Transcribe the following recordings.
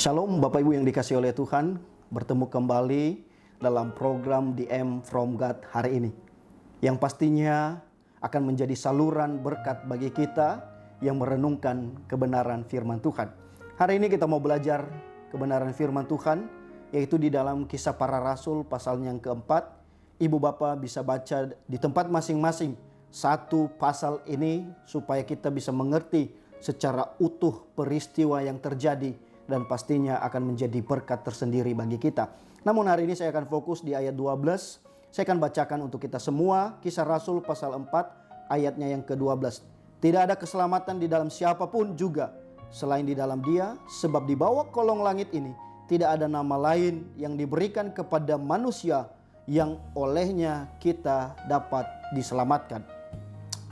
Shalom Bapak Ibu yang dikasihi oleh Tuhan, bertemu kembali dalam program DM From God hari ini, yang pastinya akan menjadi saluran berkat bagi kita yang merenungkan kebenaran firman Tuhan. Hari ini kita mau belajar kebenaran firman Tuhan, yaitu di dalam Kisah Para Rasul pasal yang keempat. Ibu Bapak bisa baca di tempat masing-masing satu pasal ini supaya kita bisa mengerti secara utuh peristiwa yang terjadi dan pastinya akan menjadi berkat tersendiri bagi kita. Namun hari ini saya akan fokus di ayat 12. Saya akan bacakan untuk kita semua Kisah Rasul pasal 4 ayatnya yang ke-12. Tidak ada keselamatan di dalam siapapun juga selain di dalam Dia, sebab di bawah kolong langit ini tidak ada nama lain yang diberikan kepada manusia yang olehnya kita dapat diselamatkan.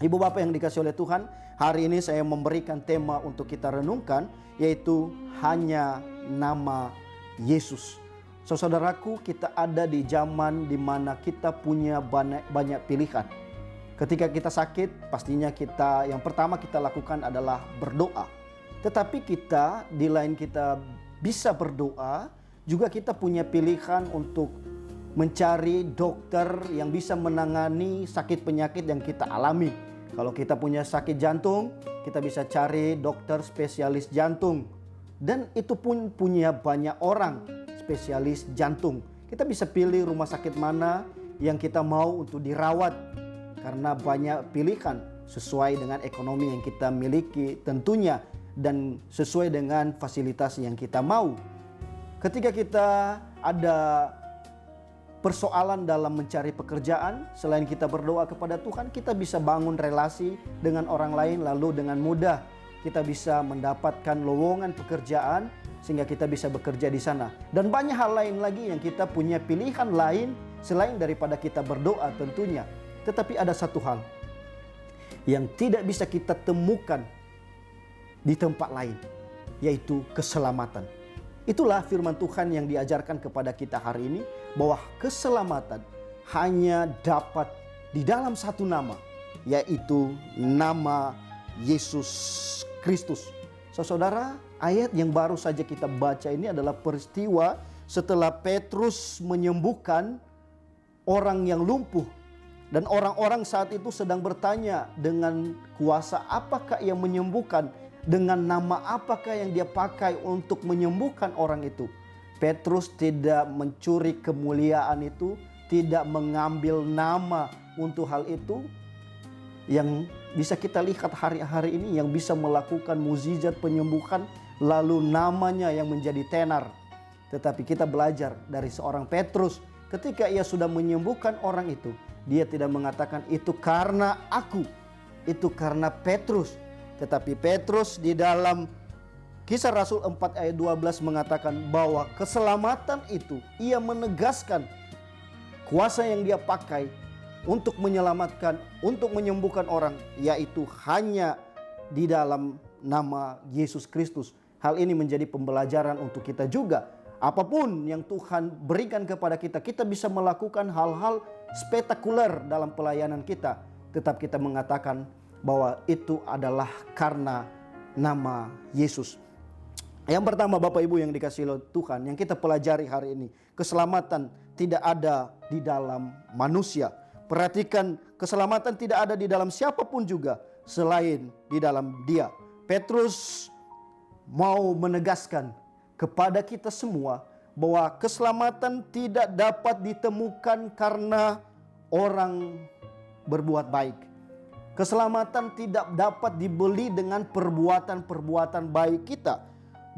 Ibu Bapak yang dikasihi oleh Tuhan, hari ini saya memberikan tema untuk kita renungkan, yaitu hanya nama Yesus. Saudaraku, kita ada di zaman di mana kita punya banyak pilihan. Ketika kita sakit, pastinya yang pertama kita lakukan adalah berdoa. Tetapi kita, di lain kita bisa berdoa, juga kita punya pilihan untuk mencari dokter yang bisa menangani sakit penyakit yang kita alami. Kalau kita punya sakit jantung, kita bisa cari dokter spesialis jantung. Dan itu pun punya banyak orang spesialis jantung. Kita bisa pilih rumah sakit mana yang kita mau untuk dirawat. Karena banyak pilihan sesuai dengan ekonomi yang kita miliki tentunya. Dan sesuai dengan fasilitas yang kita mau. Ketika kita ada persoalan dalam mencari pekerjaan, selain kita berdoa kepada Tuhan, kita bisa bangun relasi dengan orang lain, lalu dengan mudah kita bisa mendapatkan lowongan pekerjaan sehingga kita bisa bekerja di sana. Dan banyak hal lain lagi yang kita punya pilihan lain selain daripada kita berdoa tentunya. Tetapi ada satu hal yang tidak bisa kita temukan di tempat lain, yaitu keselamatan. Itulah firman Tuhan yang diajarkan kepada kita hari ini, bahwa keselamatan hanya dapat di dalam satu nama, yaitu nama Yesus Kristus. Saudara, ayat yang baru saja kita baca ini adalah peristiwa setelah Petrus menyembuhkan orang yang lumpuh. Dan orang-orang saat itu sedang bertanya, dengan kuasa apakah yang menyembuhkan? Dengan nama apakah yang dia pakai untuk menyembuhkan orang itu? Petrus tidak mencuri kemuliaan itu, tidak mengambil nama untuk hal itu. Yang bisa kita lihat hari-hari ini, yang bisa melakukan mukjizat penyembuhan, lalu namanya yang menjadi tenar. Tetapi kita belajar dari seorang Petrus, ketika ia sudah menyembuhkan orang itu, dia tidak mengatakan itu karena aku, itu karena Petrus. Tetapi Petrus di dalam Kisah Rasul 4 ayat 12 mengatakan bahwa keselamatan itu ia menegaskan kuasa yang dia pakai untuk menyelamatkan, untuk menyembuhkan orang, yaitu hanya di dalam nama Yesus Kristus. Hal ini menjadi pembelajaran untuk kita juga. Apapun yang Tuhan berikan kepada kita, kita bisa melakukan hal-hal spektakuler dalam pelayanan kita. Tetap kita mengatakan bahwa itu adalah karena nama Yesus. Yang pertama, Bapak Ibu yang dikasihi oleh Tuhan, yang kita pelajari hari ini, keselamatan tidak ada di dalam manusia. Perhatikan, keselamatan tidak ada di dalam siapapun juga selain di dalam Dia. Petrus mau menegaskan kepada kita semua bahwa keselamatan tidak dapat ditemukan karena orang berbuat baik. Keselamatan tidak dapat dibeli dengan perbuatan-perbuatan baik kita.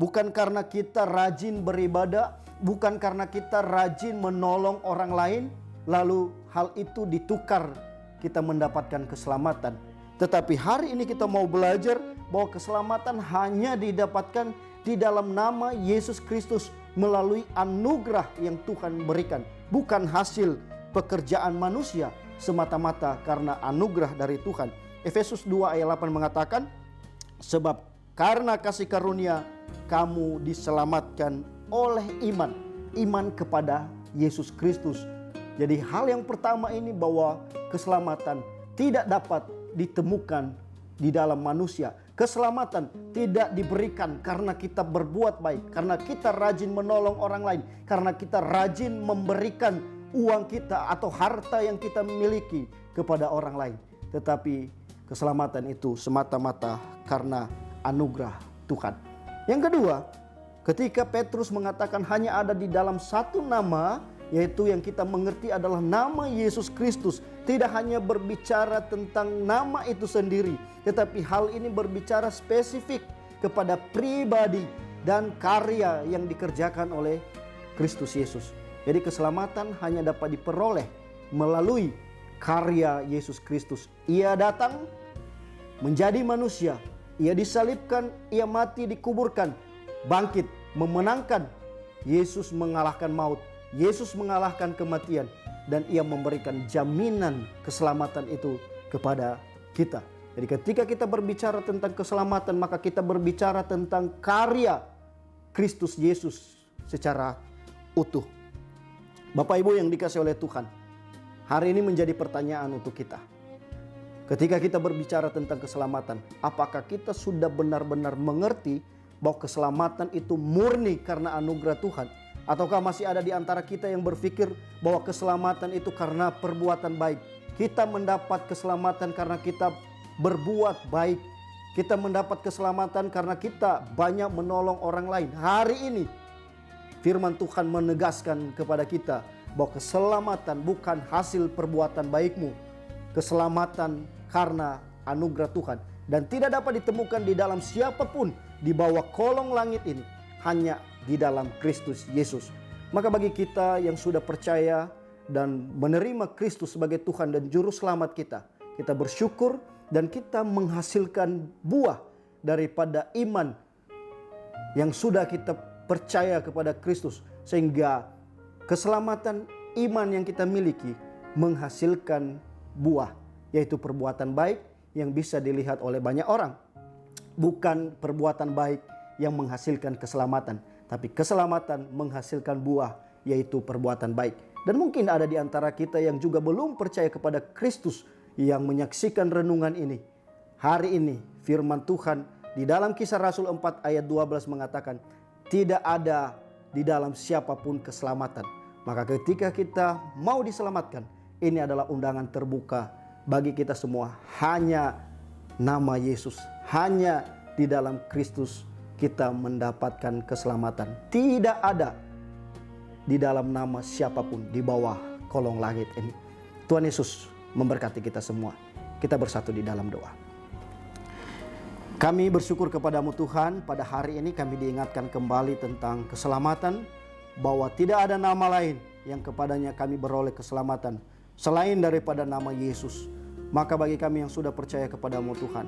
Bukan karena kita rajin beribadah, bukan karena kita rajin menolong orang lain, lalu hal itu ditukar kita mendapatkan keselamatan. Tetapi hari ini kita mau belajar bahwa keselamatan hanya didapatkan di dalam nama Yesus Kristus melalui anugerah yang Tuhan berikan. Bukan hasil pekerjaan manusia, semata-mata karena anugerah dari Tuhan. Efesus 2 ayat 8 mengatakan, sebab karena kasih karunia kamu diselamatkan oleh iman. Iman kepada Yesus Kristus. Jadi hal yang pertama ini, bahwa keselamatan tidak dapat ditemukan di dalam manusia. Keselamatan tidak diberikan karena kita berbuat baik, karena kita rajin menolong orang lain, karena kita rajin memberikan uang kita atau harta yang kita miliki kepada orang lain. Tetapi keselamatan itu semata-mata karena anugerah Tuhan. Yang kedua, ketika Petrus mengatakan hanya ada di dalam satu nama, yaitu yang kita mengerti adalah nama Yesus Kristus. Tidak hanya berbicara tentang nama itu sendiri, tetapi hal ini berbicara spesifik kepada pribadi dan karya yang dikerjakan oleh Kristus Yesus. Jadi keselamatan hanya dapat diperoleh melalui karya Yesus Kristus. Ia datang menjadi manusia, ia disalibkan, ia mati, dikuburkan, bangkit, memenangkan. Yesus mengalahkan maut, Yesus mengalahkan kematian, dan ia memberikan jaminan keselamatan itu kepada kita. Jadi ketika kita berbicara tentang keselamatan, maka kita berbicara tentang karya Kristus Yesus secara utuh. Bapak Ibu yang dikasihi oleh Tuhan, hari ini menjadi pertanyaan untuk kita. Ketika kita berbicara tentang keselamatan, apakah kita sudah benar-benar mengerti bahwa keselamatan itu murni karena anugerah Tuhan? Ataukah masih ada di antara kita yang berpikir bahwa keselamatan itu karena perbuatan baik? Kita mendapat keselamatan karena kita berbuat baik. Kita mendapat keselamatan karena kita banyak menolong orang lain. Hari ini firman Tuhan menegaskan kepada kita bahwa keselamatan bukan hasil perbuatan baikmu. Keselamatan karena anugerah Tuhan. Dan tidak dapat ditemukan di dalam siapapun di bawah kolong langit ini. Hanya di dalam Kristus Yesus. Maka bagi kita yang sudah percaya dan menerima Kristus sebagai Tuhan dan Juru Selamat kita, kita bersyukur dan kita menghasilkan buah daripada iman yang sudah kita percaya kepada Kristus. Sehingga keselamatan iman yang kita miliki menghasilkan buah, yaitu perbuatan baik yang bisa dilihat oleh banyak orang. Bukan perbuatan baik yang menghasilkan keselamatan, tapi keselamatan menghasilkan buah, yaitu perbuatan baik. Dan mungkin ada di antara kita yang juga belum percaya kepada Kristus yang menyaksikan renungan ini. Hari ini firman Tuhan di dalam Kisah Rasul 4 ayat 12 mengatakan, tidak ada di dalam siapapun keselamatan. Maka ketika kita mau diselamatkan, ini adalah undangan terbuka bagi kita semua. Hanya nama Yesus, hanya di dalam Kristus kita mendapatkan keselamatan. Tidak ada di dalam nama siapapun di bawah kolong langit ini. Tuhan Yesus memberkati kita semua. Kita bersatu di dalam doa. Kami bersyukur kepadamu Tuhan, pada hari ini kami diingatkan kembali tentang keselamatan, bahwa tidak ada nama lain yang kepadanya kami beroleh keselamatan selain daripada nama Yesus. Maka bagi kami yang sudah percaya kepadamu Tuhan,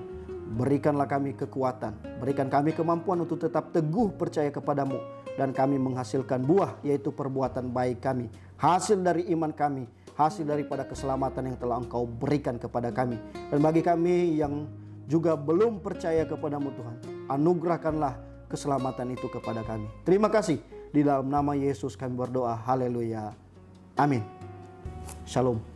berikanlah kami kekuatan, berikan kami kemampuan untuk tetap teguh percaya kepadamu, dan kami menghasilkan buah, yaitu perbuatan baik kami, hasil dari iman kami, hasil daripada keselamatan yang telah Engkau berikan kepada kami. Dan bagi kami yang juga belum percaya kepadamu Tuhan, anugerahkanlah keselamatan itu kepada kami. Terima kasih, di dalam nama Yesus kami berdoa, haleluya, amin. Shalom.